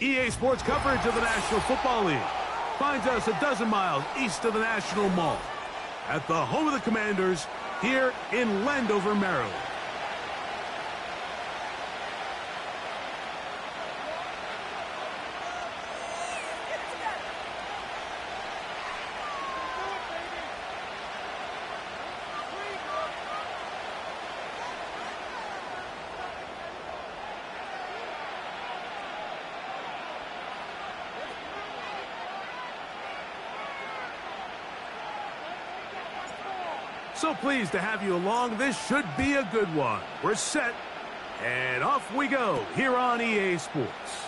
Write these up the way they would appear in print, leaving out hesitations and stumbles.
EA Sports coverage of the National Football League finds us a dozen miles east of the National Mall at the home of the Commanders here in Landover, Maryland. So pleased to have you along. This should be a good one. We're set, and off we go here on EA Sports.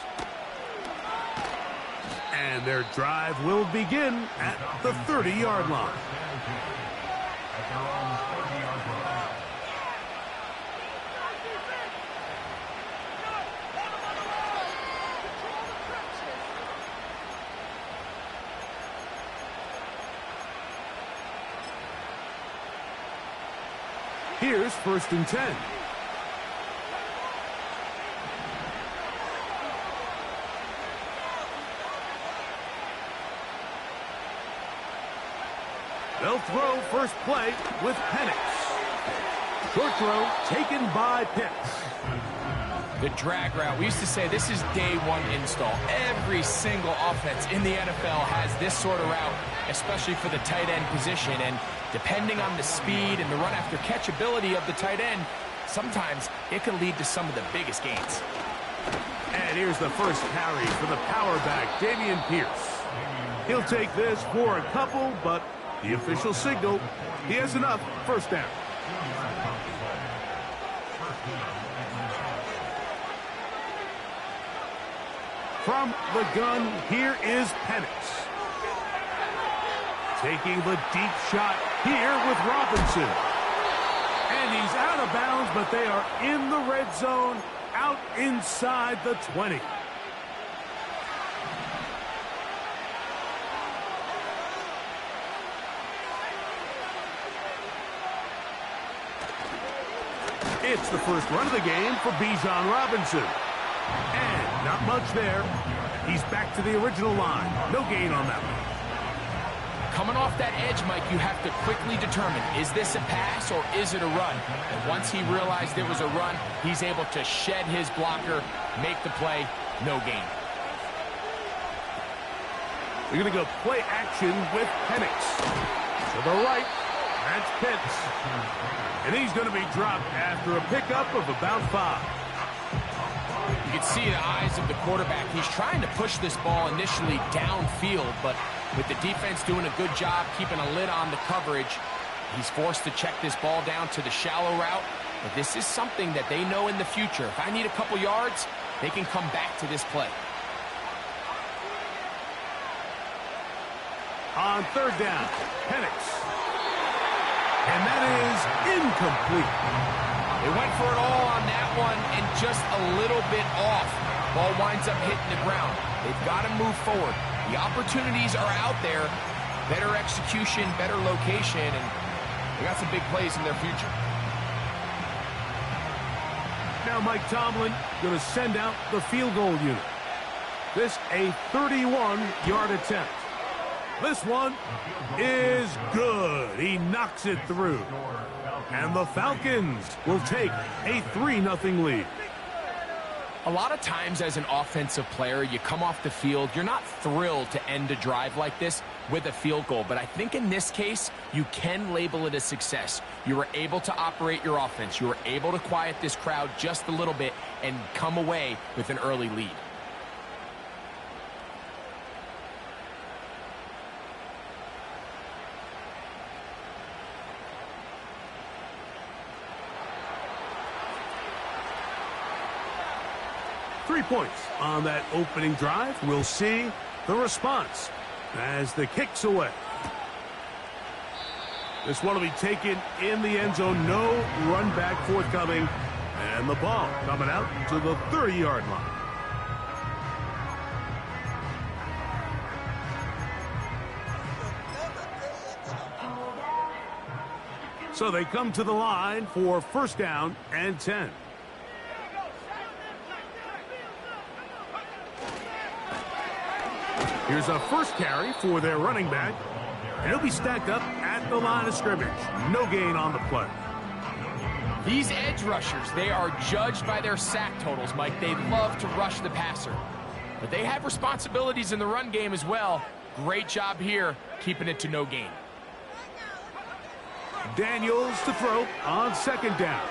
And their drive will begin at the 30-yard line. Here's 1st and 10. They'll throw first play with Penix. Short throw taken by Pitts. The drag route. We used to say this is day one install. Every single offense in the NFL has this sort of route, especially for the tight end position. And depending on the speed and the run after catch ability of the tight end, sometimes it can lead to some of the biggest gains. And here's the first carry for the power back, Dameon Pierce. He'll take this for a couple, but the official signal, he has enough. First down. From the gun, here is Penix. Taking the deep shot here with Robinson. And he's out of bounds, but they are in the red zone, out inside the 20. It's the first run of the game for Bijan Robinson. And not much there. He's back to the original line. No gain on that one. Coming off that edge, Mike, you have to quickly determine, is this a pass or is it a run? And once he realized it was a run, he's able to shed his blocker, make the play, no gain. We're going to go play action with Penix. To the right, that's Pitts. And he's going to be dropped after a pickup of about 5. You can see the eyes of the quarterback. He's trying to push this ball initially downfield, but with the defense doing a good job keeping a lid on the coverage, he's forced to check this ball down to the shallow route. But this is something that they know in the future. If I need a couple yards, they can come back to this play. On 3rd down, Penix. And that is incomplete. They went for it all on that one and just a little bit off. Ball winds up hitting the ground. They've got to move forward. The opportunities are out there. Better execution, better location, and they got some big plays in their future. Now Mike Tomlin going to send out the field goal unit. This a 31-yard attempt. This one is good. He knocks it through. And the Falcons will take a 3-0 lead. A lot of times as an offensive player, you come off the field, you're not thrilled to end a drive like this with a field goal. But I think in this case, you can label it a success. You were able to operate your offense. You were able to quiet this crowd just a little bit and come away with an early lead. Three points on that opening drive. We'll see the response as the kick's away. This one will be taken in the end zone. No run back forthcoming. And the ball coming out to the 30-yard line. So they come to the line for 1st down and 10. Here's a first carry for their running back, and he'll be stacked up at the line of scrimmage. No gain on the play. These edge rushers, they are judged by their sack totals, Mike. They love to rush the passer. But they have responsibilities in the run game as well. Great job here, keeping it to no gain. Daniels to throw on second down.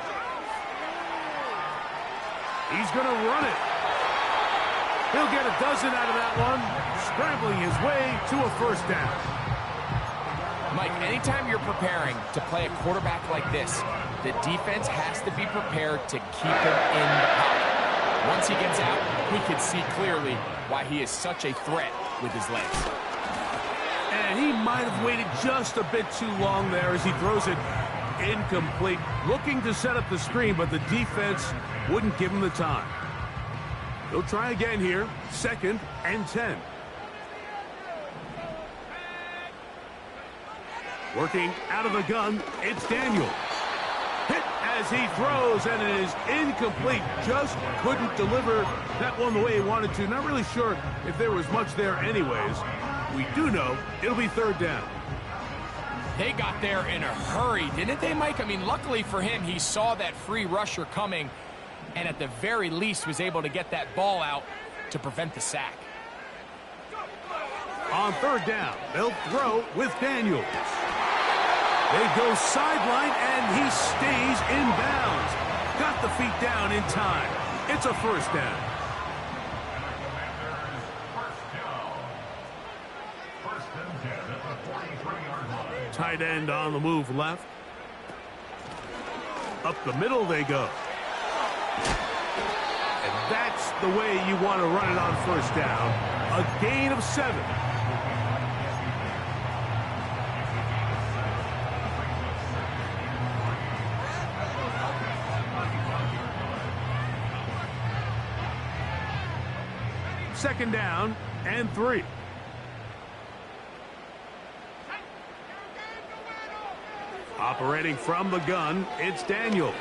He's going to run it. He'll get a dozen out of that one, scrambling his way to a first down. Mike, anytime you're preparing to play a quarterback like this, the defense has to be prepared to keep him in the pocket. Once he gets out, we can see clearly why he is such a threat with his legs. And he might have waited just a bit too long there as he throws it incomplete. Looking to set up the screen, but the defense wouldn't give him the time. He'll try again here, 2nd and 10. Working out of the gun, it's Daniels. Hit as he throws, and it is incomplete. Just couldn't deliver that one the way he wanted to. Not really sure if there was much there anyways. We do know it'll be 3rd down. They got there in a hurry, didn't they, Mike? I mean, luckily for him, he saw that free rusher coming, and at the very least was able to get that ball out to prevent the sack. On 3rd down, they'll throw with Daniels. They go sideline, and he stays in bounds. Got the feet down in time. It's a first down. Tight end on the move left. Up the middle they go. And that's the way you want to run it on first down. A gain of 7. Second down and 3. Operating from the gun, it's Daniels.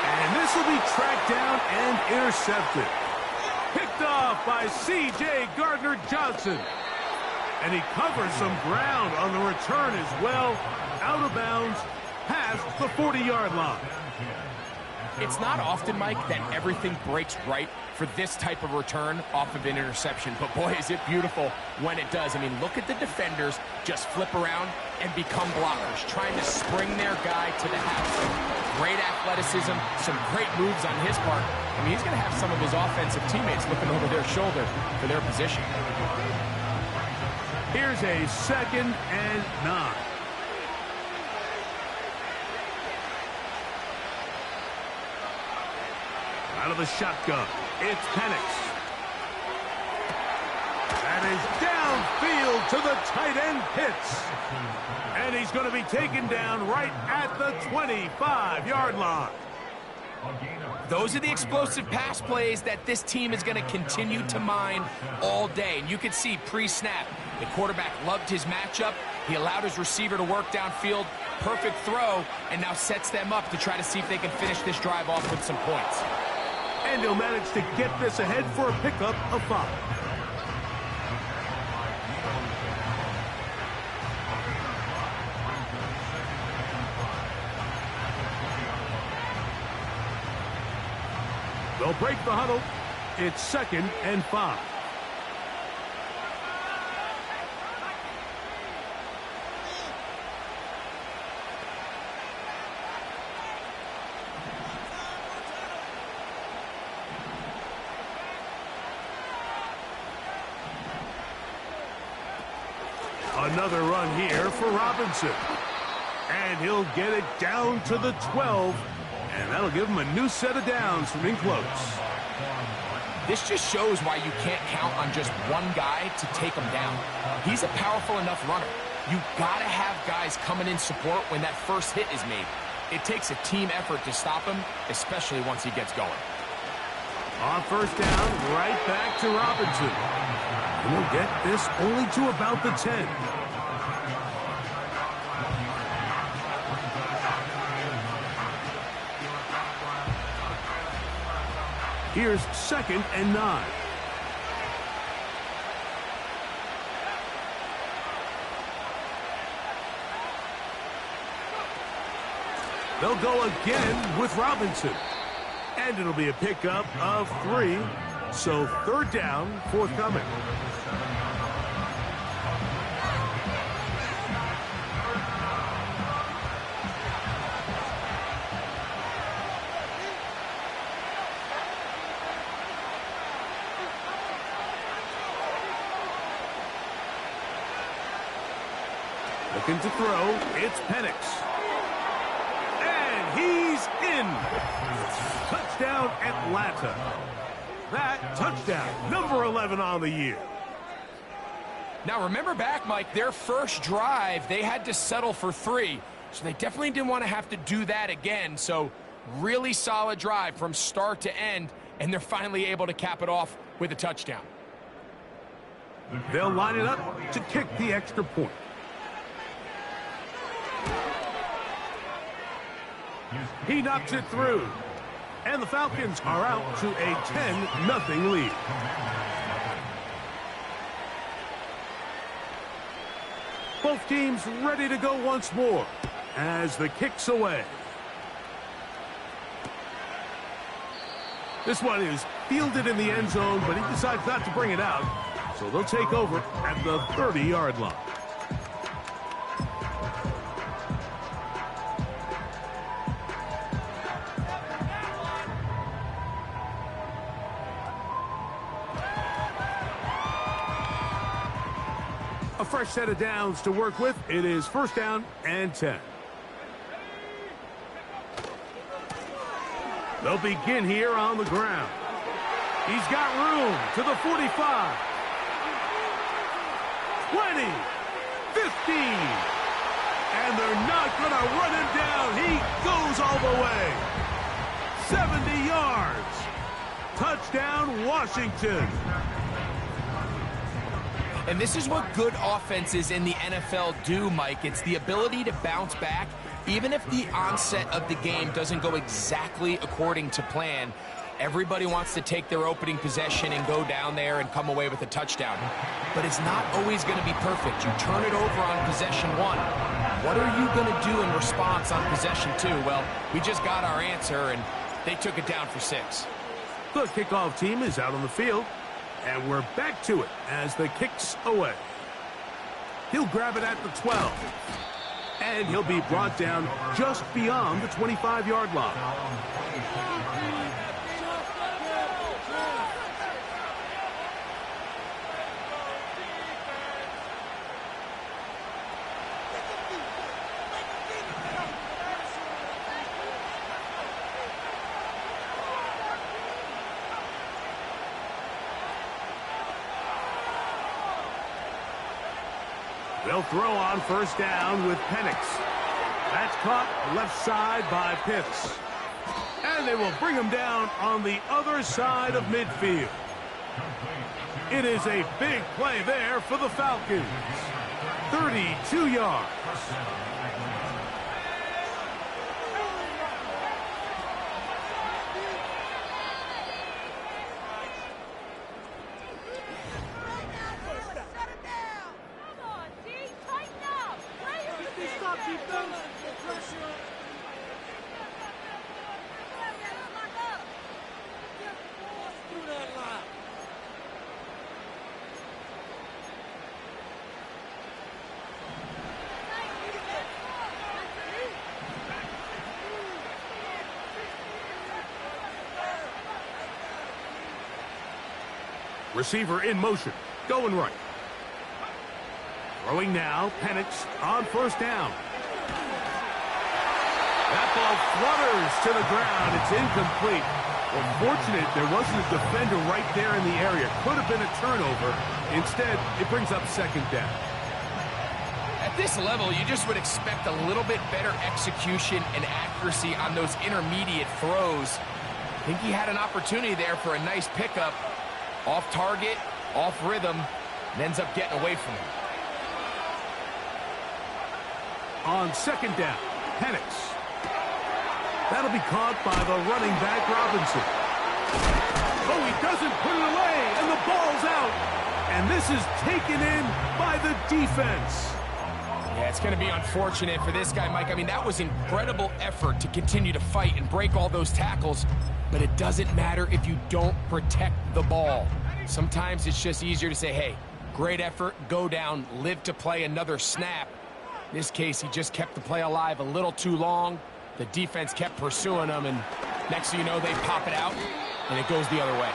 And this will be tracked down and intercepted. Picked off by C.J. Gardner-Johnson. And he covers some ground on the return as well. Out of bounds, past the 40-yard line. It's not often, Mike, that everything breaks right for this type of return off of an interception. But, boy, is it beautiful when it does. I mean, look at the defenders just flip around and become blockers, trying to spring their guy to the house. Great athleticism, some great moves on his part. I mean, he's going to have some of his offensive teammates looking over their shoulder for their position. Here's a 2nd and 9. Out of the shotgun, it's Penix. That is downfield to the tight end Pitts. And he's going to be taken down right at the 25-yard line. Those are the explosive pass plays that this team is going to continue to mine all day. And you can see pre-snap, the quarterback loved his matchup. He allowed his receiver to work downfield. Perfect throw, and now sets them up to try to see if they can finish this drive off with some points. And he'll manage to get this ahead for a pickup of 5. They'll break the huddle. It's 2nd and 5. Another run here for Robinson. And he'll get it down to the 12. And that'll give him a new set of downs from in close. This just shows why you can't count on just one guy to take him down. He's a powerful enough runner. You've got to have guys coming in support when that first hit is made. It takes a team effort to stop him, especially once he gets going. On first down, right back to Robinson. And he'll get this only to about the 10. Here's 2nd and 9. They'll go again with Robinson. And it'll be a pickup of 3. So third down, forthcoming. Looking to throw, it's Penix. And he's in. Touchdown, Atlanta. That touchdown, number 11 on the year. Now remember back, Mike, their first drive, they had to settle for 3. So they definitely didn't want to have to do that again. So really solid drive from start to end, and they're finally able to cap it off with a touchdown. They'll line it up to kick the extra point. He knocks it through. And the Falcons are out to a 10-0 lead. Both teams ready to go once more as the kick's away. This one is fielded in the end zone, but he decides not to bring it out. So they'll take over at the 30-yard line. A fresh set of downs to work with. It is first down and 10. They'll begin here on the ground. He's got room to the 45. 20. 15. And they're not going to run him down. He goes all the way. 70 yards. Touchdown, Washington. And this is what good offenses in the NFL do, Mike. It's the ability to bounce back, even if the onset of the game doesn't go exactly according to plan. Everybody wants to take their opening possession and go down there and come away with a touchdown. But it's not always going to be perfect. You turn it over on possession 1. What are you going to do in response on possession 2? Well, we just got our answer, and they took it down for 6. The kickoff team is out on the field. And we're back to it as the kick's away. He'll grab it at the 12. And he'll be brought down just beyond the 25-yard line. They'll throw on first down with Penix. That's caught left side by Pitts. And they will bring him down on the other side of midfield. It is a big play there for the Falcons. 32 yards. Receiver in motion, going right. Throwing now, Penix on first down. That ball flutters to the ground. It's incomplete. Well, fortunate there wasn't a defender right there in the area. Could have been a turnover. Instead, it brings up second down. At this level, you just would expect a little bit better execution and accuracy on those intermediate throws. I think he had an opportunity there for a nice pickup. Off target, off rhythm, and ends up getting away from him. On second down, Penix. That'll be caught by the running back, Robinson. Oh, he doesn't put it away, and the ball's out. And this is taken in by the defense. Yeah, it's going to be unfortunate for this guy, Mike. I mean, that was incredible effort to continue to fight and break all those tackles, but it doesn't matter if you don't protect the ball. Sometimes it's just easier to say, hey, great effort, go down, live to play another snap. In this case, he just kept the play alive a little too long. The defense kept pursuing him, and next thing you know, they pop it out, and it goes the other way.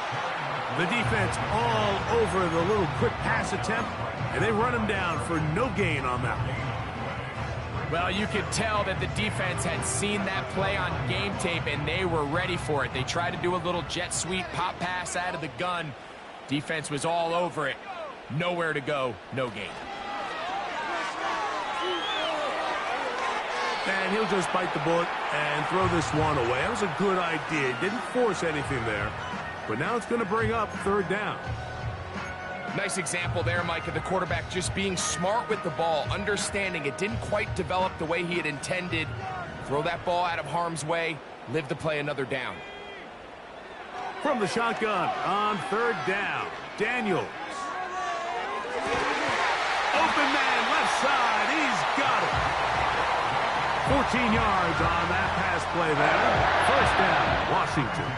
The defense all over the little quick pass attempt, and they run him down for no gain on that one. Well, you could tell that the defense had seen that play on game tape, and they were ready for it. They tried to do a little jet sweep pop pass out of the gun. Defense was all over it. Nowhere to go, no gain. And he'll just bite the bullet and throw this one away. That was a good idea. Didn't force anything there. But now it's going to bring up third down. Nice example there, Mike, of the quarterback just being smart with the ball, understanding it didn't quite develop the way he had intended. Throw that ball out of harm's way, live to play another down. From the shotgun on third down, Daniels. Open man, left side, he's got it. 14 yards on that pass play there. First down, Washington.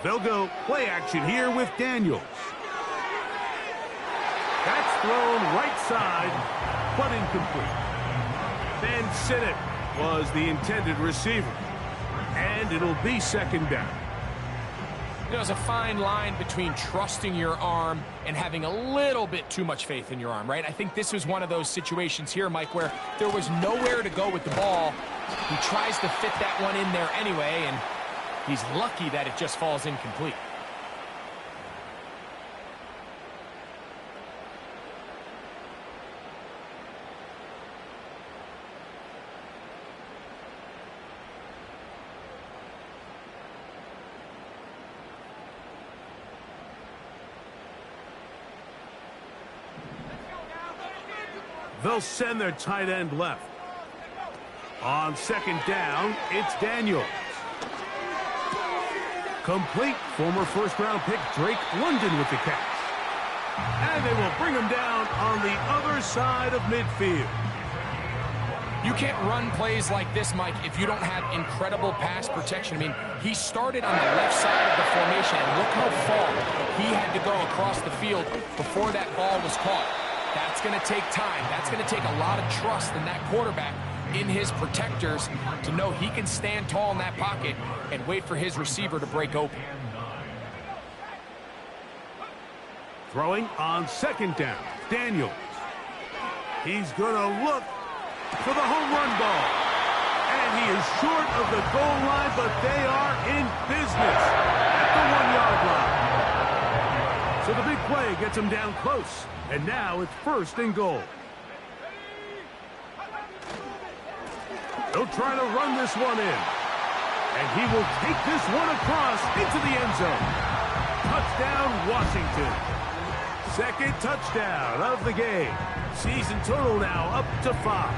They'll go play action here with Daniels. That's thrown right side, but incomplete. Van Sinnett was the intended receiver. And it'll be second down. You know, there's a fine line between trusting your arm and having a little bit too much faith in your arm, right? I think this was one of those situations here, Mike, where there was nowhere to go with the ball. He tries to fit that one in there anyway, and he's lucky that it just falls incomplete. They'll send their tight end left. On second down, it's Daniels. Complete. Former first-round pick Drake London with the catch. And they will bring him down on the other side of midfield. You can't run plays like this, Mike, if you don't have incredible pass protection. I mean, he started on the left side of the formation, and look how far he had to go across the field before that ball was caught. That's going to take time. That's going to take a lot of trust in that quarterback, in his protectors, to know he can stand tall in that pocket and wait for his receiver to break open. Throwing on second down, Daniels. He's going to look for the home run ball. And he is short of the goal line, but they are in business at the 1-yard line. So the big play gets him down close. And now it's first and goal. They'll try to run this one in. And he will take this one across into the end zone. Touchdown, Washington. Second touchdown of the game. Season total now up to 5.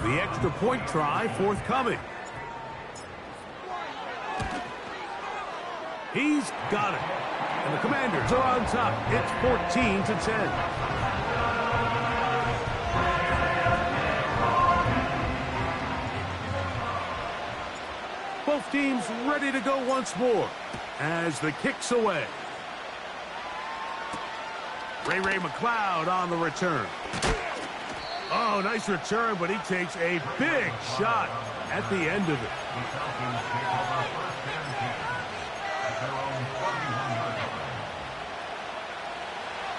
The extra point try forthcoming. He's got it. And the Commanders are on top. It's 14-10. Both teams ready to go once more as the kick's away. Ray McLeod on the return. Oh, nice return, but he takes a big shot at the end of it.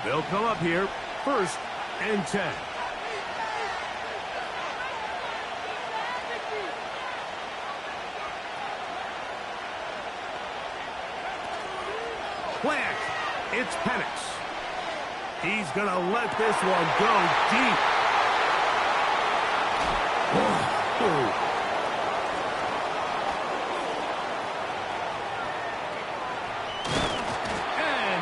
They'll come up here, first and 10. Plant, it's Penix. He's going to let this one go deep. Oh.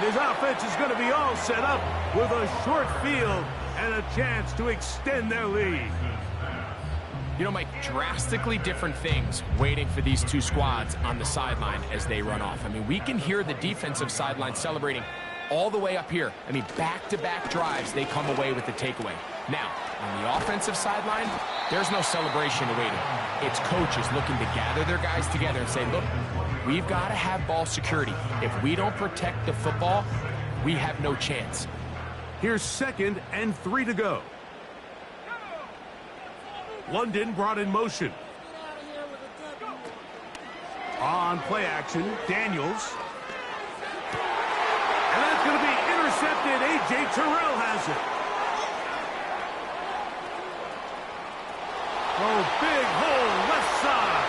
His offense is going to be all set up with a short field and a chance to extend their lead. You know, Mike, drastically different things waiting for these two squads on the sideline as they run off. I mean, we can hear the defensive sideline celebrating all the way up here. I mean, back-to-back drives, they come away with the takeaway. Now, on the offensive sideline, there's no celebration awaiting. It's coaches looking to gather their guys together and say, look, we've got to have ball security. If we don't protect the football, we have no chance. Here's 2nd and 3 to go. London brought in motion. On play action, Daniels. And that's going to be intercepted. A.J. Terrell has it. Oh, big hole left side.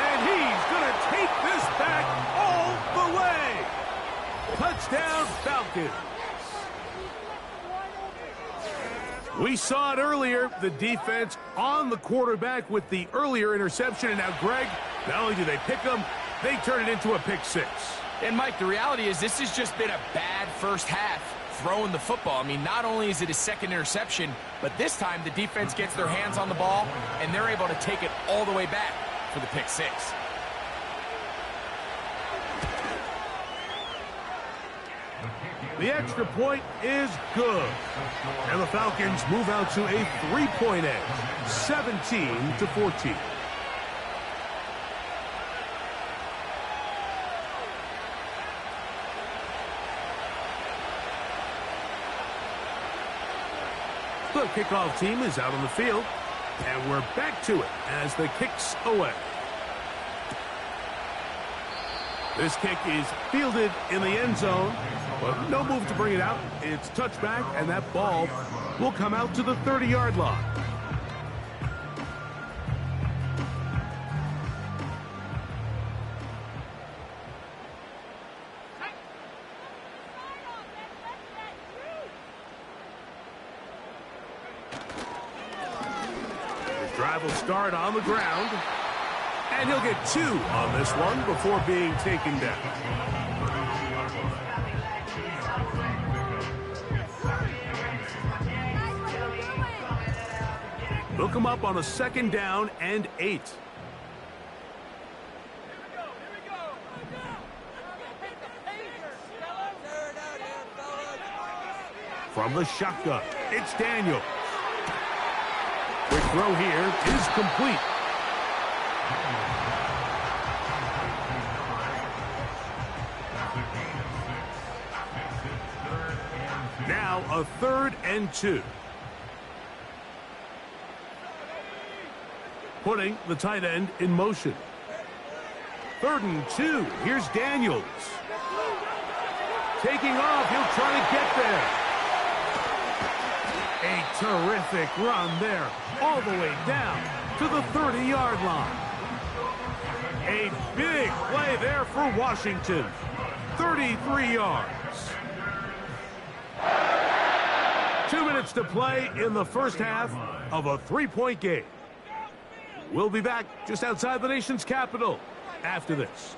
And he's going to take this back all the way. Touchdown, Falcons. We saw it earlier, the defense on the quarterback with the earlier interception. And now, Greg, not only do they pick them, they turn it into a pick 6. And, Mike, the reality is this has just been a bad first half throwing the football. I mean, not only is it his 2nd interception, but this time the defense gets their hands on the ball, and they're able to take it all the way back for the pick 6. The extra point is good. And the Falcons move out to a 3-point edge, 17-14. The kickoff team is out on the field, and we're back to it as the kick's away. This kick is fielded in the end zone, but no move to bring it out. It's touchback, and that ball will come out to the 30-yard line. The drive will start on the ground. And he'll get 2 on this one before being taken down. Look him up on a 2nd down and 8. From the shotgun, it's Daniels. Quick throw here is complete. Now a 3rd and 2. Putting the tight end in motion. 3rd and 2. Here's Daniels. Taking off. He'll try to get there. A terrific run there. All the way down to the 30-yard line. A big play there for Washington. 33 yards. 2 minutes to play in the first half of a 3-point game. We'll be back just outside the nation's capital after this.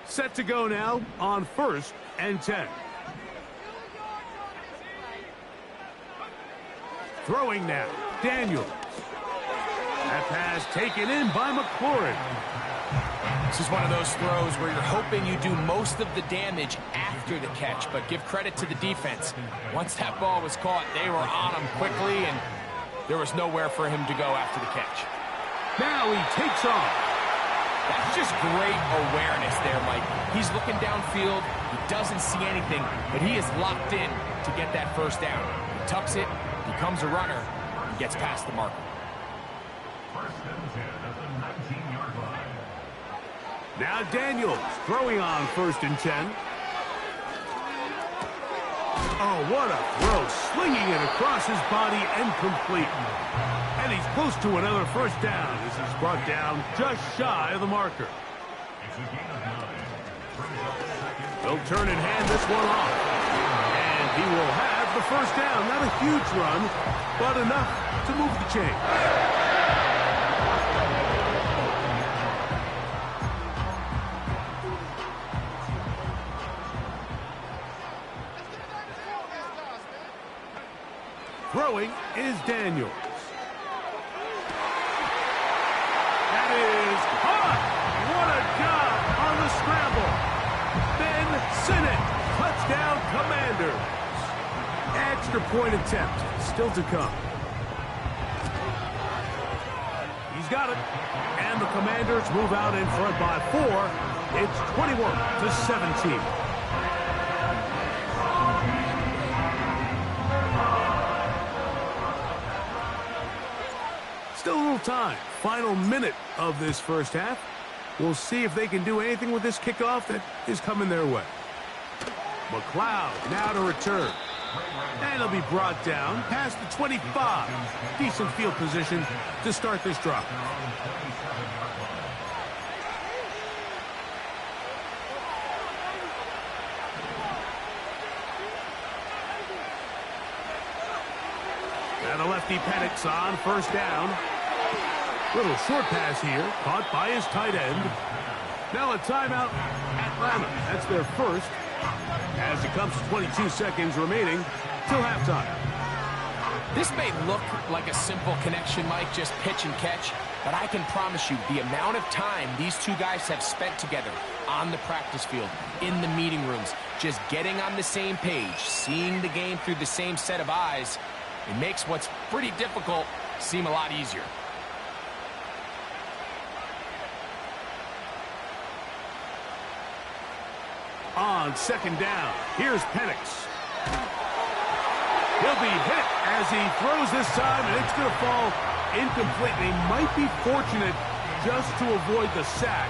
Set to go now on 1st and 10. Throwing now, Daniels. That pass taken in by McLaurin. This is one of those throws where you're hoping you do most of the damage after the catch, but give credit to the defense. Once that ball was caught, they were on him quickly, and there was nowhere for him to go after the catch. Now he takes off. That's just great awareness there, Mike. He's looking downfield. He doesn't see anything, but he is locked in to get that first down. He tucks it, becomes a runner, and gets past the marker. Now Daniels throwing on 1st and 10. Oh, what a throw. Slinging it across his body and complete. And he's close to another first down as he's brought down just shy of the marker. They'll turn and hand this one off. And he will have the first down. Not a huge run, but enough to move the chain. Throwing is Daniels. That is caught. What a job on the scramble. Ben Sinnott, touchdown Commanders. Extra point attempt still to come. He's got it. And the Commanders move out in front by 4. It's 21-17. Still a little time. Final minute of this first half. We'll see if they can do anything with this kickoff that is coming their way. McLeod now to return. And he'll be brought down past the 25. Decent field position to start this drive. And the lefty Penix on first down. Little short pass here, caught by his tight end. Now a timeout, Atlanta. That's their first. As it comes to 22 seconds remaining till halftime. This may look like a simple connection, Mike, just pitch and catch, but I can promise you the amount of time these two guys have spent together on the practice field, in the meeting rooms, just getting on the same page, seeing the game through the same set of eyes, it makes what's pretty difficult seem a lot easier. On second down, here's Penix. He'll be hit as he throws this time, and it's going to fall incomplete. They might be fortunate just to avoid the sack,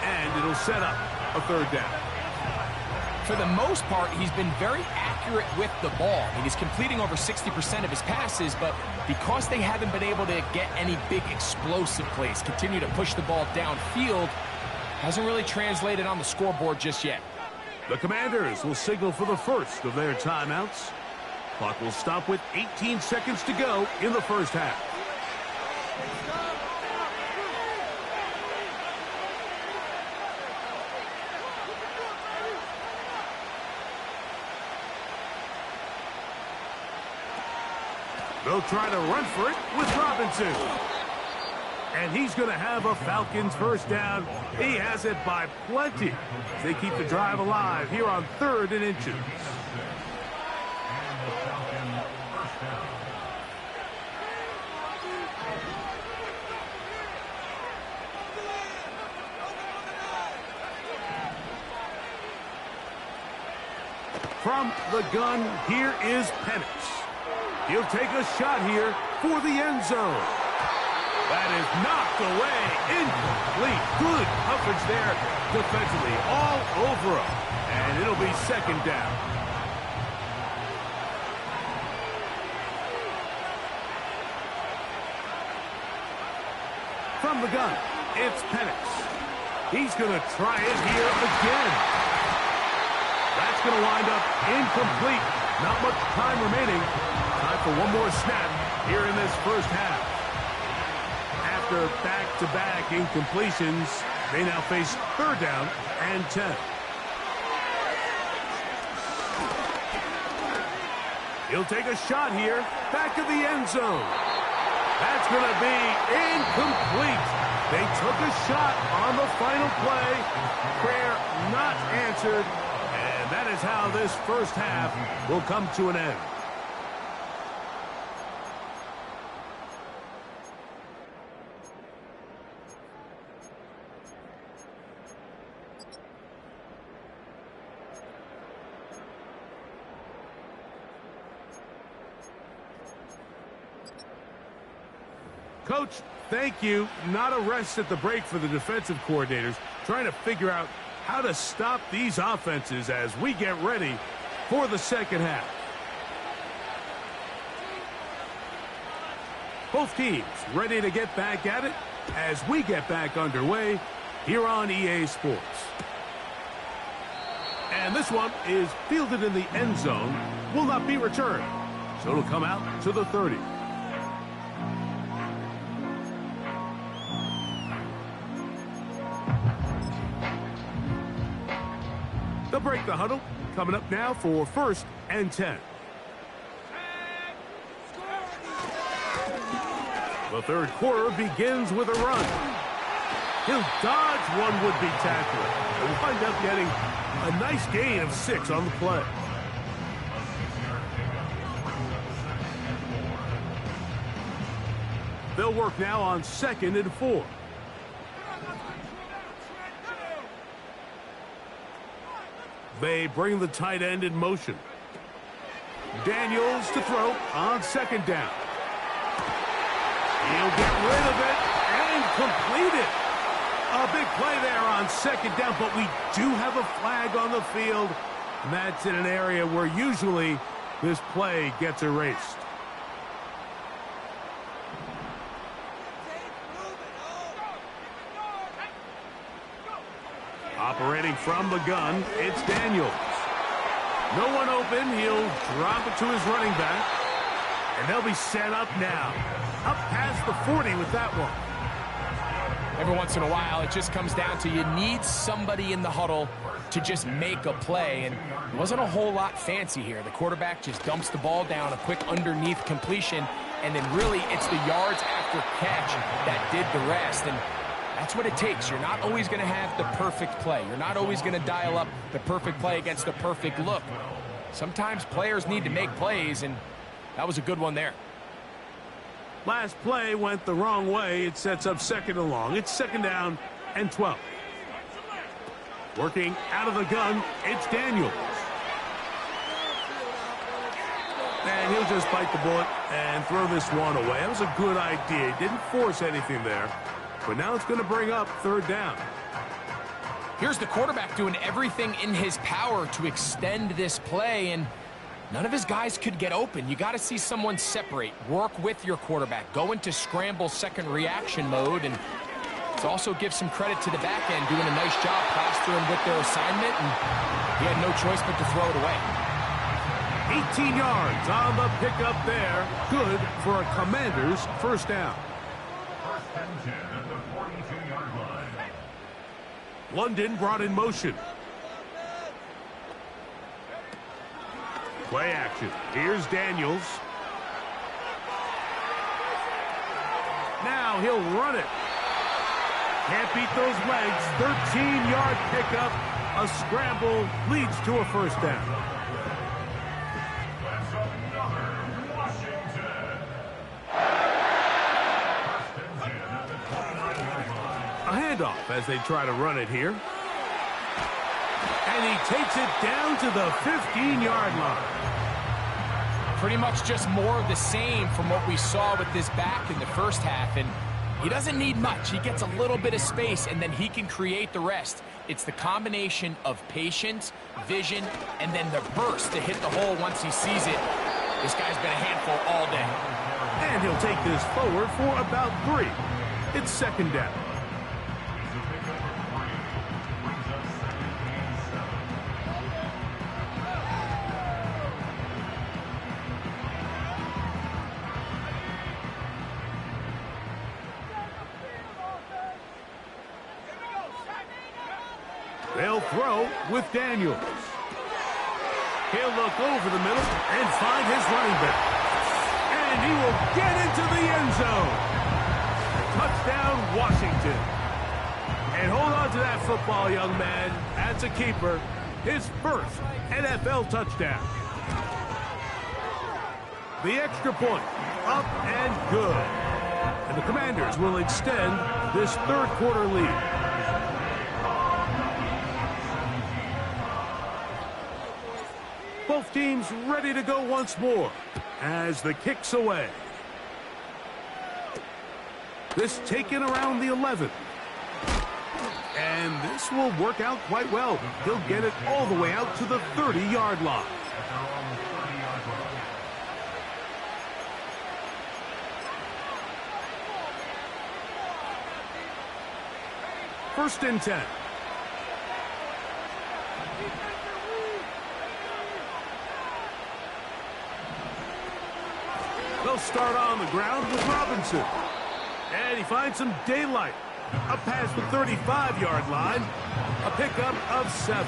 and it'll set up a third down. For the most part, he's been very accurate with the ball. I mean, he's completing over 60% of his passes, but because they haven't been able to get any big explosive plays, continue to push the ball downfield, hasn't really translated on the scoreboard just yet. The Commanders will signal for the first of their timeouts. Clock will stop with 18 seconds to go in the first half. They'll try to run for it with Robinson. And he's going to have a Falcons first down. He has it by plenty. They keep the drive alive here on 3rd and inches. From the gun, here is Penix. He'll take a shot here for the end zone. That is knocked away, incomplete. Good coverage there defensively, all over him. And it'll be second down. From the gun, it's Penix. He's going to try it here again. That's going to wind up incomplete. Not much time remaining. Time for one more snap here in this first half. After back-to-back incompletions, they now face 3rd down and 10. He'll take a shot here, back of the end zone. That's going to be incomplete. They took a shot on the final play. Prayer not answered, and that is how this first half will come to an end. Coach, thank you. Not a rest at the break for the defensive coordinators, trying to figure out how to stop these offenses as we get ready for the second half. Both teams ready to get back at it as we get back underway here on EA Sports. And this one is fielded in the end zone, will not be returned, so it'll come out to the 30. They'll break the huddle. Coming up now for 1st and 10. The third quarter begins with a run. He'll dodge one would-be tackler and wind up getting a nice gain of 6 on the play. They'll work now on 2nd and 4. They bring the tight end in motion. Daniels to throw on 2nd down. He'll get rid of it and complete it. A big play there on 2nd down, but we do have a flag on the field. And that's in an area where usually this play gets erased. Operating from the gun, it's Daniels. No one open. He'll drop it to his running back. And they'll be set up now. Up past the 40 with that one. Every once in a while, it just comes down to you need somebody in the huddle to just make a play. And it wasn't a whole lot fancy here. The quarterback just dumps the ball down, a quick underneath completion. And then really, it's the yards after catch that did the rest. And that's what it takes. You're not always going to have the perfect play. You're not always going to dial up the perfect play against the perfect look. Sometimes players need to make plays, and that was a good one there. Last play went the wrong way. It sets up 2nd and long. It's 2nd down and 12. Working out of the gun, it's Daniels. And he'll just bite the bullet and throw this one away. That was a good idea. He didn't force anything there. But now it's going to bring up 3rd down. Here's the quarterback doing everything in his power to extend this play, and none of his guys could get open. You got to see someone separate, work with your quarterback, go into scramble second reaction mode, and to also give some credit to the back end, doing a nice job plastering with their assignment, and he had no choice but to throw it away. 18 yards on the pickup there. Good for a Commanders 1st down. London brought in motion. Play action. Here's Daniels. Now he'll run it. Can't beat those legs. 13-yard pickup. A scramble leads to a 1st down. A handoff as they try to run it here. And he takes it down to the 15-yard line. Pretty much just more of the same from what we saw with this back in the first half. And he doesn't need much. He gets a little bit of space, and then he can create the rest. It's the combination of patience, vision, and then the burst to hit the hole once he sees it. This guy's been a handful all day. And he'll take this forward for about 3. It's 2nd down. They'll throw with Daniels. He'll look over the middle and find his running back. And he will get into the end zone. Touchdown, Washington. And hold on to that football, young man. That's a keeper. His 1st NFL touchdown. The extra point, up and good. And the Commanders will extend this 3rd quarter lead. Both teams ready to go once more as the kick's away. This taken around the 11. And this will work out quite well. He'll get it all the way out to the 30-yard line. First and 10. They'll start on the ground with Robinson. And he finds some daylight. Up past the 35-yard line. A pickup of 7.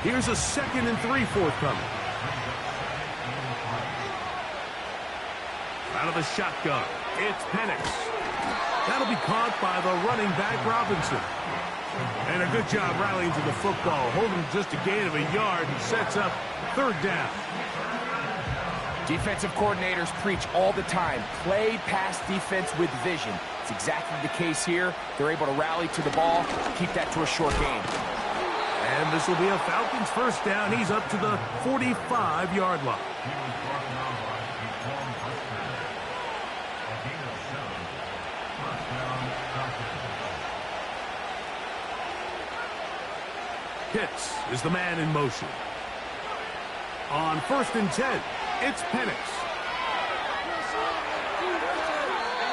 Here's a 2nd and 3 forthcoming. Out of the shotgun, it's Penix. That'll be caught by the running back, Robinson. And a good job rallying to the football, holding just a gain of a yard and sets up third down. Defensive coordinators preach all the time, play pass defense with vision. It's exactly the case here. They're able to rally to the ball, keep that to a short game. And this will be a Falcons first down. He's up to the 45-yard line. Pitts is the man in motion. On 1st and 10, it's Penix.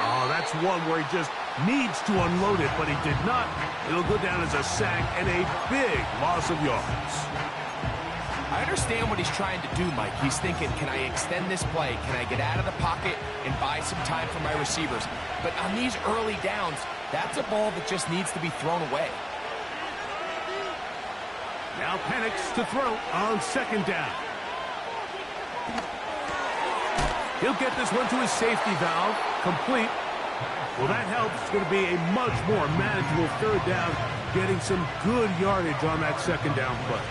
Oh, that's one where he just needs to unload it, but he did not. It'll go down as a sack and a big loss of yards. I understand what he's trying to do, Mike. He's thinking, can I extend this play? Can I get out of the pocket and buy some time for my receivers? But on these early downs, that's a ball that just needs to be thrown away. Now Penix to throw on 2nd down. He'll get this one to his safety valve, complete. Well, that helps. It's going to be a much more manageable 3rd down, getting some good yardage on that 2nd down play.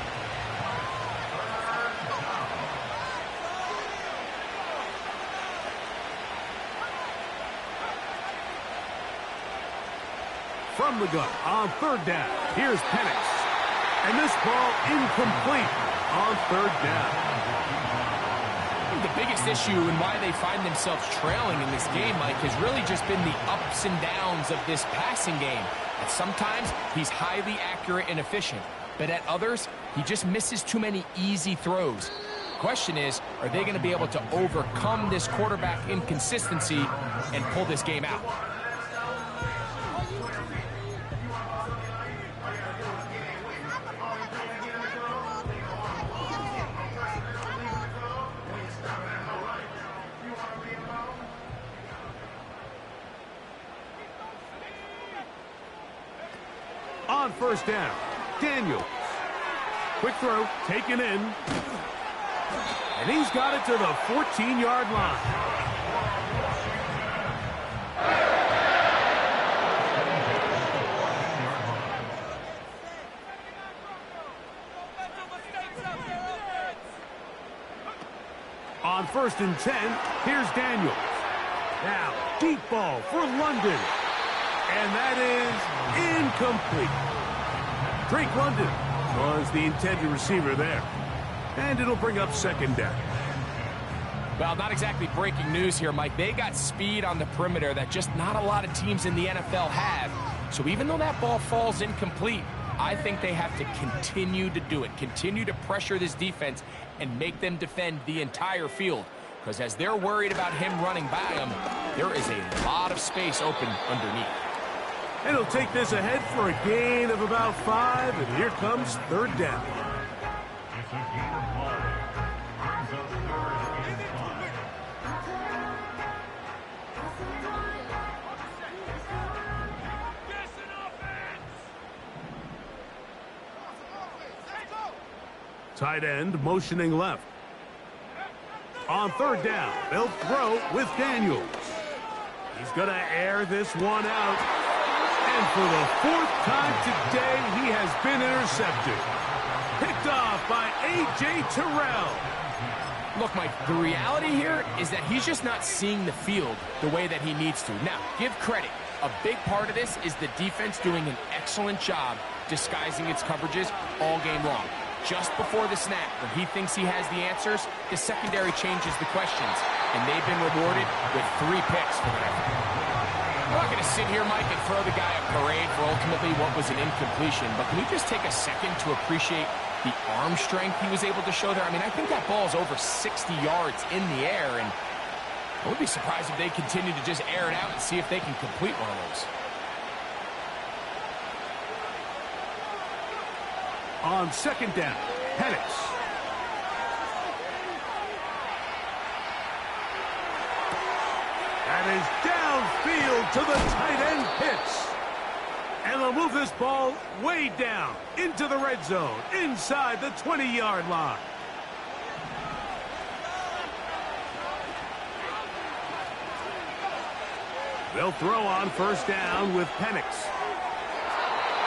From the gun on 3rd down, here's Penix. And this ball incomplete on 3rd down. The biggest issue and why they find themselves trailing in this game, Mike, has really just been the ups and downs of this passing game. And sometimes he's highly accurate and efficient, but at others, he just misses too many easy throws. The question is, are they going to be able to overcome this quarterback inconsistency and pull this game out? On 1st down, Daniels. Quick throw, taken in. And he's got it to the 14-yard line. On 1st and 10, here's Daniels. Now, deep ball for London. And that is incomplete. Drake London was the intended receiver there. And it'll bring up 2nd down. Well, not exactly breaking news here, Mike. They got speed on the perimeter that just not a lot of teams in the NFL have. So even though that ball falls incomplete, I think they have to continue to do it. Continue to pressure this defense and make them defend the entire field. Because as they're worried about him running by them, there is a lot of space open underneath. And he'll take this ahead for a gain of about 5, and here comes 3rd down. Tight end motioning left. On 3rd down, they'll throw with Daniels. He's going to air this one out. And for the 4th time today, he has been intercepted. Picked off by A.J. Terrell. Look, Mike, the reality here is that he's just not seeing the field the way that he needs to. Now, give credit. A big part of this is the defense doing an excellent job disguising its coverages all game long. Just before the snap, when he thinks he has the answers, the secondary changes the questions, and they've been rewarded with 3 picks for that effort. I'm not going to sit here, Mike, and throw the guy a parade for ultimately what was an incompletion, but can we just take a second to appreciate the arm strength he was able to show there? I mean, I think that ball is over 60 yards in the air, and I would be surprised if they continue to just air it out and see if they can complete one of those. On 2nd down, Penix. That is downfield to the tight end Pitts. And they'll move this ball way down into the red zone, inside the 20-yard line. They'll throw on first down with Penix.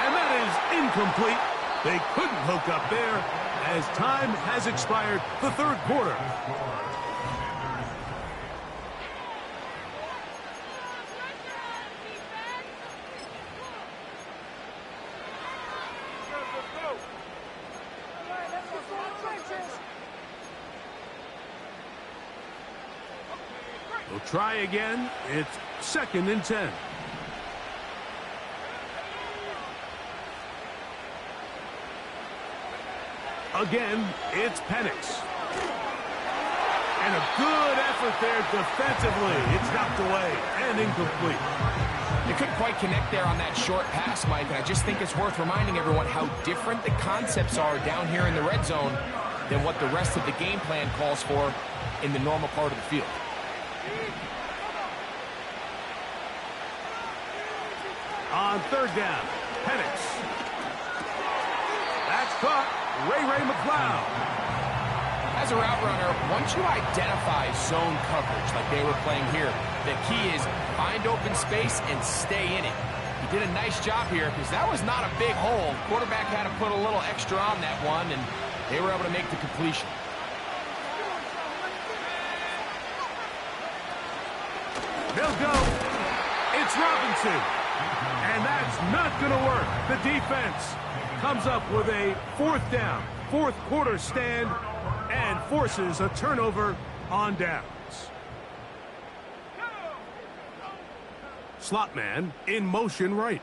And that is incomplete. They couldn't hook up there as time has expired, the third quarter. We'll try again. It's 2nd and 10. Again, it's Penix. And a good effort there defensively. It's knocked away and incomplete. They couldn't quite connect there on that short pass, Mike, and I just think it's worth reminding everyone how different the concepts are down here in the red zone than what the rest of the game plan calls for in the normal part of the field. On third down, Penix. That's caught. Ray McLeod. As a route runner, once you identify zone coverage like they were playing here, the key is find open space and stay in it. He did a nice job here because that was not a big hole. Quarterback had to put a little extra on that one, and they were able to make the completion. They'll go. It's Robinson. And that's not going to work. The defense comes up with a fourth down, fourth quarter stand, and forces a turnover on downs. Slot man in motion right.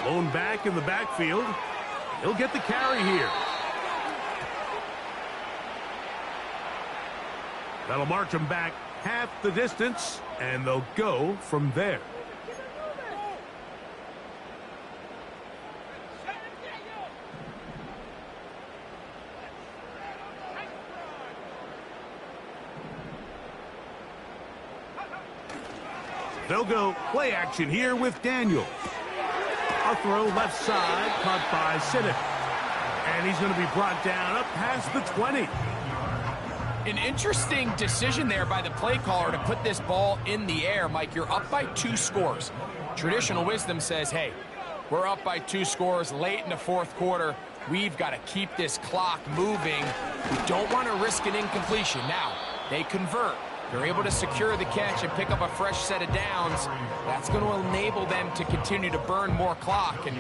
Blown back in the backfield. He'll get the carry here. That'll march him back half the distance, and they'll go from there. They'll go play action here with Daniel. A throw left side, caught by Sinnott. And he's going to be brought down up past the 20. An interesting decision there by the play caller to put this ball in the air. Mike, you're up by 2 scores. Traditional wisdom says, hey, we're up by 2 scores late in the fourth quarter. We've got to keep this clock moving. We don't want to risk an incompletion. Now, they convert. They're able to secure the catch and pick up a fresh set of downs. That's going to enable them to continue to burn more clock. And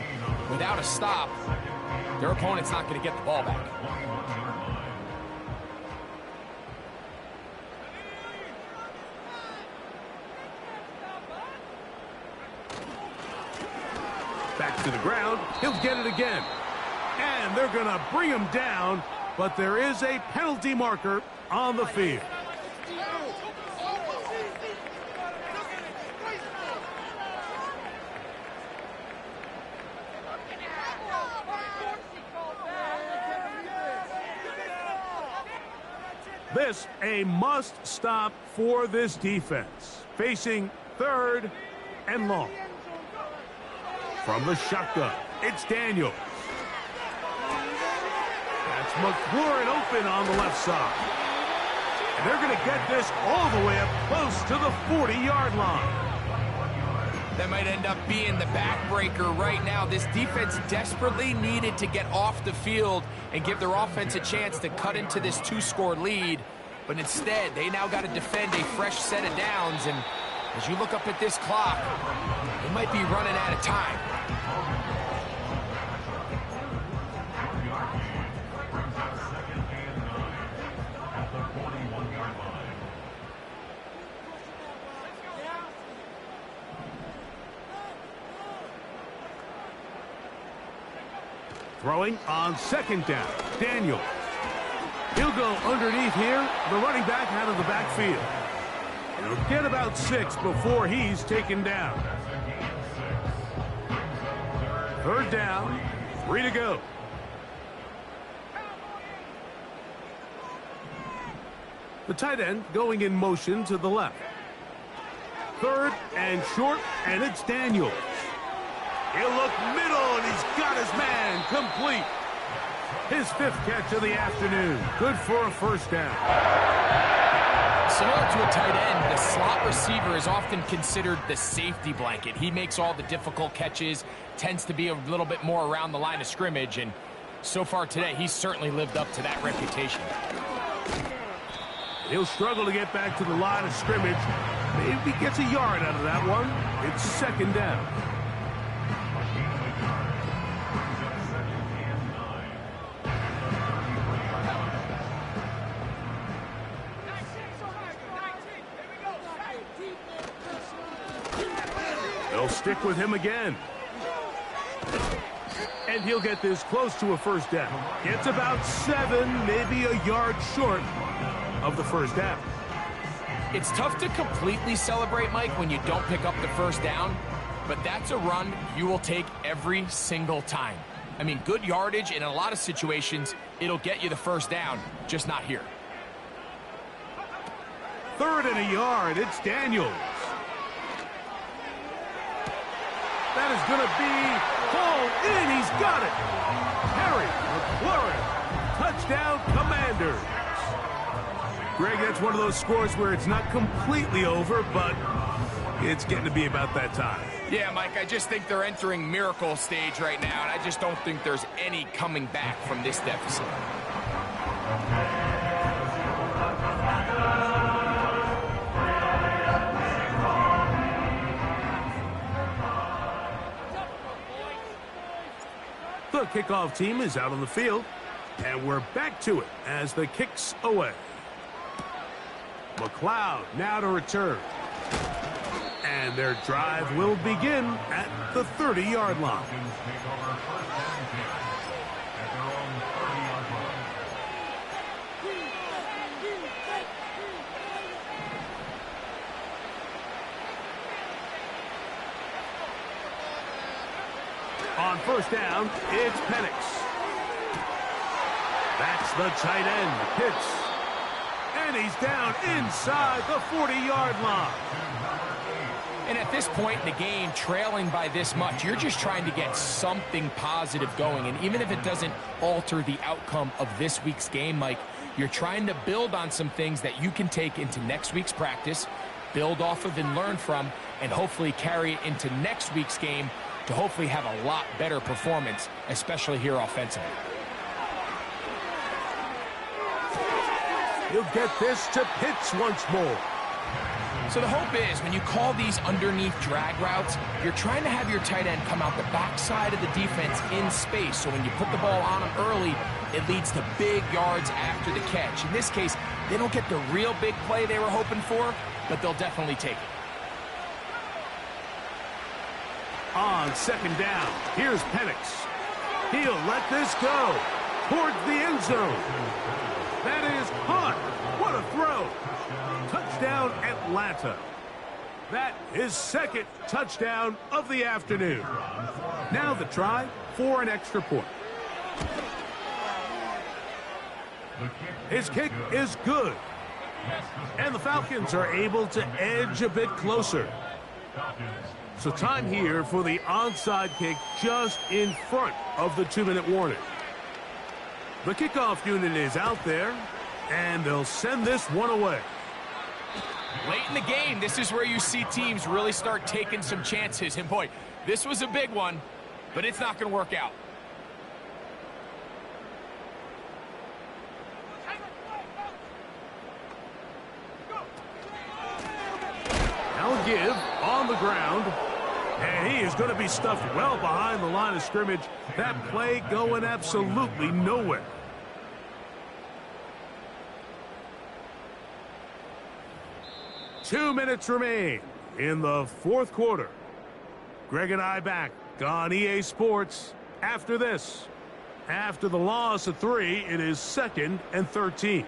without a stop, their opponent's not going to get the ball back. Back to the ground. He'll get it again. And they're going to bring him down, but there is a penalty marker on the field. This a must stop for this defense. Facing 3rd and long. From the shotgun, it's Daniel. That's McLaurin open on the left side. And they're going to get this all the way up close to the 40-yard line. That might end up being the backbreaker right now. This defense desperately needed to get off the field and give their offense a chance to cut into this 2-score lead. But instead, they now got to defend a fresh set of downs. And as you look up at this clock, they might be running out of time. Throwing on 2nd down, Daniel. He'll go underneath here, the running back out of the backfield. He'll get about 6 before he's taken down. 3rd down, 3 to go. The tight end going in motion to the left. 3rd and short, and it's Daniel. He'll look middle, and he's got his man complete. His 5th catch of the afternoon. Good for a first down. Similar to a tight end, the slot receiver is often considered the safety blanket. He makes all the difficult catches, tends to be a little bit more around the line of scrimmage, and so far today, he's certainly lived up to that reputation. He'll struggle to get back to the line of scrimmage. Maybe gets a yard out of that one. It's second down. They'll stick with him again. And he'll get this close to a first down. Gets about 7, maybe a yard short of the first down. It's tough to completely celebrate, Mike, when you don't pick up the first down, but that's a run you will take every single time. I mean, good yardage, and in a lot of situations, it'll get you the first down, just not here. 3rd and a yard, it's Daniels. That is going to be hauled in. He's got it. Harry McLaurin, touchdown Commanders. Greg, that's one of those scores where it's not completely over, but it's getting to be about that time. Yeah, Mike, I just think they're entering miracle stage right now, and I just don't think there's any coming back from this deficit. The kickoff team is out on the field, and we're back to it as the kick's away. McLeod now to return. And their drive will begin at the 30-yard line. On first down, it's Penix. That's the tight end, Pitts. And he's down inside the 40-yard line. And at this point in the game, trailing by this much, you're just trying to get something positive going. And even if it doesn't alter the outcome of this week's game, Mike, you're trying to build on some things that you can take into next week's practice, build off of and learn from, and hopefully carry it into next week's game to hopefully have a lot better performance, especially here offensively. He'll get this to Pitts once more. So the hope is when you call these underneath drag routes, you're trying to have your tight end come out the backside of the defense in space. So when you put the ball on him early, it leads to big yards after the catch. In this case, they don't get the real big play they were hoping for, but they'll definitely take it. On second down, here's Penix. He'll let this go towards the end zone. That is Hunt. What a throw. Touchdown, Atlanta. That is second touchdown of the afternoon. Now the try for an extra point. His kick is good. And the Falcons are able to edge a bit closer. So time here for the onside kick just in front of the 2-minute warning. The kickoff unit is out there, and they'll send this one away. Late in the game, this is where you see teams really start taking some chances. And boy, this was a big one, but it's not going to work out. Now give on the ground, and he is going to be stuffed well behind the line of scrimmage. That play going absolutely nowhere. Two minutes remain in the fourth quarter. Greg and I back on EA Sports after this. After the loss of 3, it is 2nd and 13.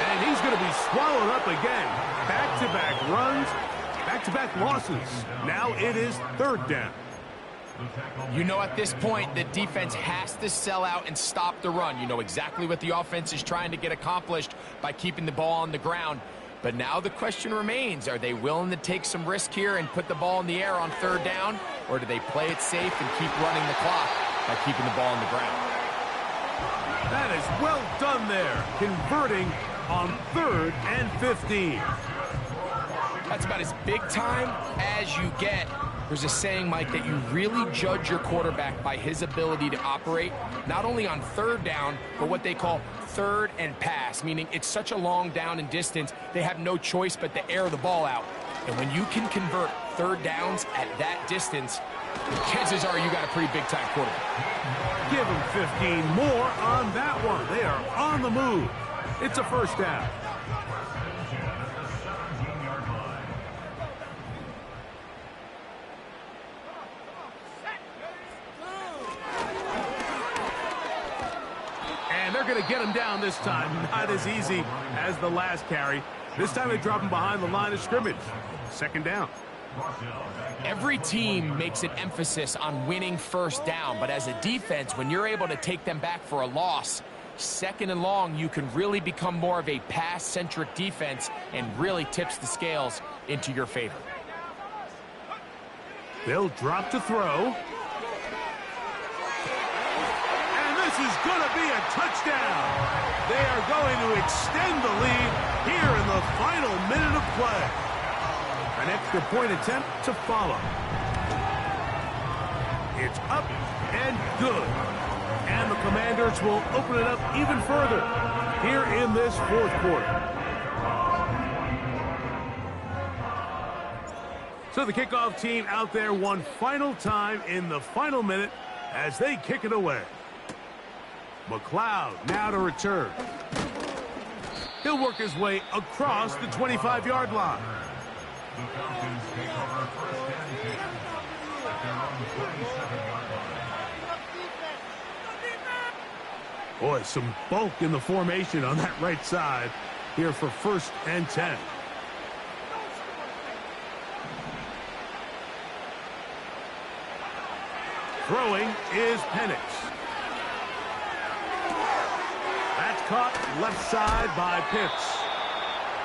And he's going to be swallowed up again. Back-to-back runs, back-to-back losses. Now it is 3rd down. You know, at this point, the defense has to sell out and stop the run. You know exactly what the offense is trying to get accomplished by keeping the ball on the ground. But now the question remains, are they willing to take some risk here and put the ball in the air on 3rd down? Or do they play it safe and keep running the clock by keeping the ball on the ground? That is well done there, converting on 3rd and 15. That's about as big time as you get. There's a saying, Mike, that you really judge your quarterback by his ability to operate, not only on 3rd down, but what they call 3rd and pass, meaning it's such a long down and distance, they have no choice but to air the ball out. And when you can convert 3rd downs at that distance, chances are you got a pretty big-time quarterback. Give him 15 more on that one. They are on the move. It's a 1st down. And they're going to get him down this time. Not as easy as the last carry. This time they drop him behind the line of scrimmage. 2nd down. Every team makes an emphasis on winning 1st down, but as a defense, when you're able to take them back for a loss, 2nd and long, you can really become more of a pass-centric defense and really tips the scales into your favor. They'll drop to throw. And this is going to be a touchdown. They are going to extend the lead here in the final minute of play. An extra point attempt to follow. It's up and good. And the Commanders will open it up even further here in this 4th quarter. So the kickoff team out there one final time in the final minute as they kick it away. McLeod now to return. He'll work his way across the 25-yard line. The Falcons take over 1st and 10. They're on the 47-yard line. Boy, some bulk in the formation on that right side here for 1st and 10. Throwing is Penix. That's caught left side by Pitts.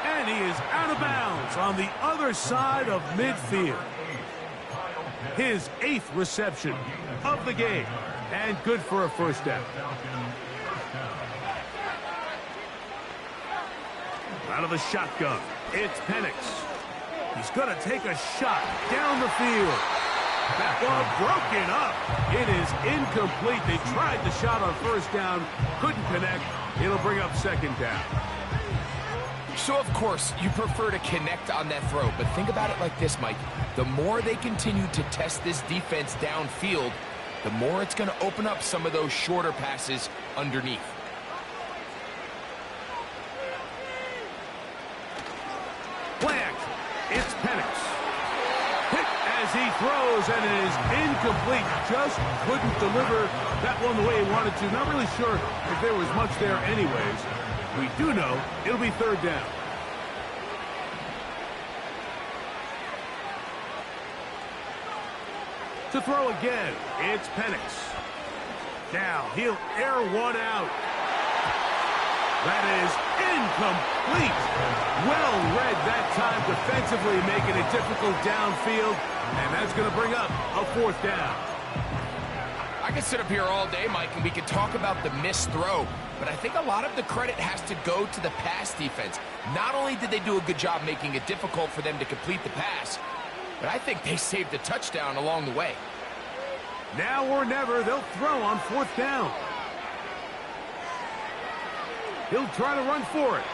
And he is out of bounds on the other side of midfield. His 8th reception of the game. And good for a 1st down. Out of the shotgun, it's Penix. He's going to take a shot down the field. That ball broken up. It is incomplete. They tried the shot on 1st down, couldn't connect. It'll bring up 2nd down. So, of course, you prefer to connect on that throw, but think about it like this, Mike. The more they continue to test this defense downfield, the more it's going to open up some of those shorter passes underneath. Play action. It's Penix. Hit as he throws, and it is incomplete. Just couldn't deliver that one the way he wanted to. Not really sure if there was much there anyways. We do know it'll be 3rd down. To throw again, it's Penix. Now he'll air one out. That is incomplete. Well read that time defensively, making it difficult downfield. And that's going to bring up a 4th down. I could sit up here all day, Mike, and we could talk about the missed throw, but I think a lot of the credit has to go to the pass defense. Not only did they do a good job making it difficult for them to complete the pass, but I think they saved a touchdown along the way. Now or never, they'll throw on 4th down. He'll try to run for it.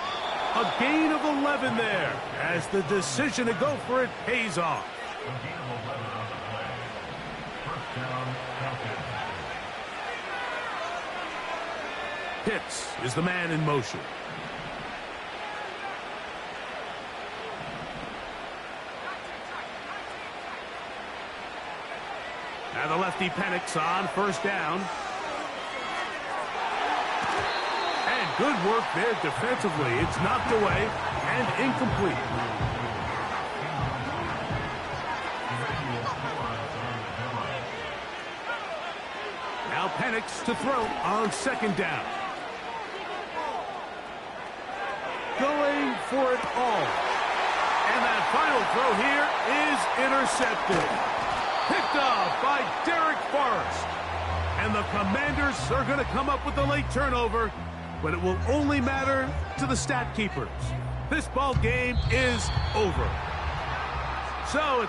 A gain of 11 there as the decision to go for it pays off. A gain of 11 on the play. 1st down, Falcons. Pitts is the man in motion. Now the lefty Penix on 1st down. And good work there defensively. It's knocked away and incomplete. Now Penix to throw on 2nd down. Going for it all. And that final throw here is intercepted. Picked off by Derek Forrest. And the Commanders are going to come up with the late turnover, but it will only matter to the stat keepers. This ball game is over. So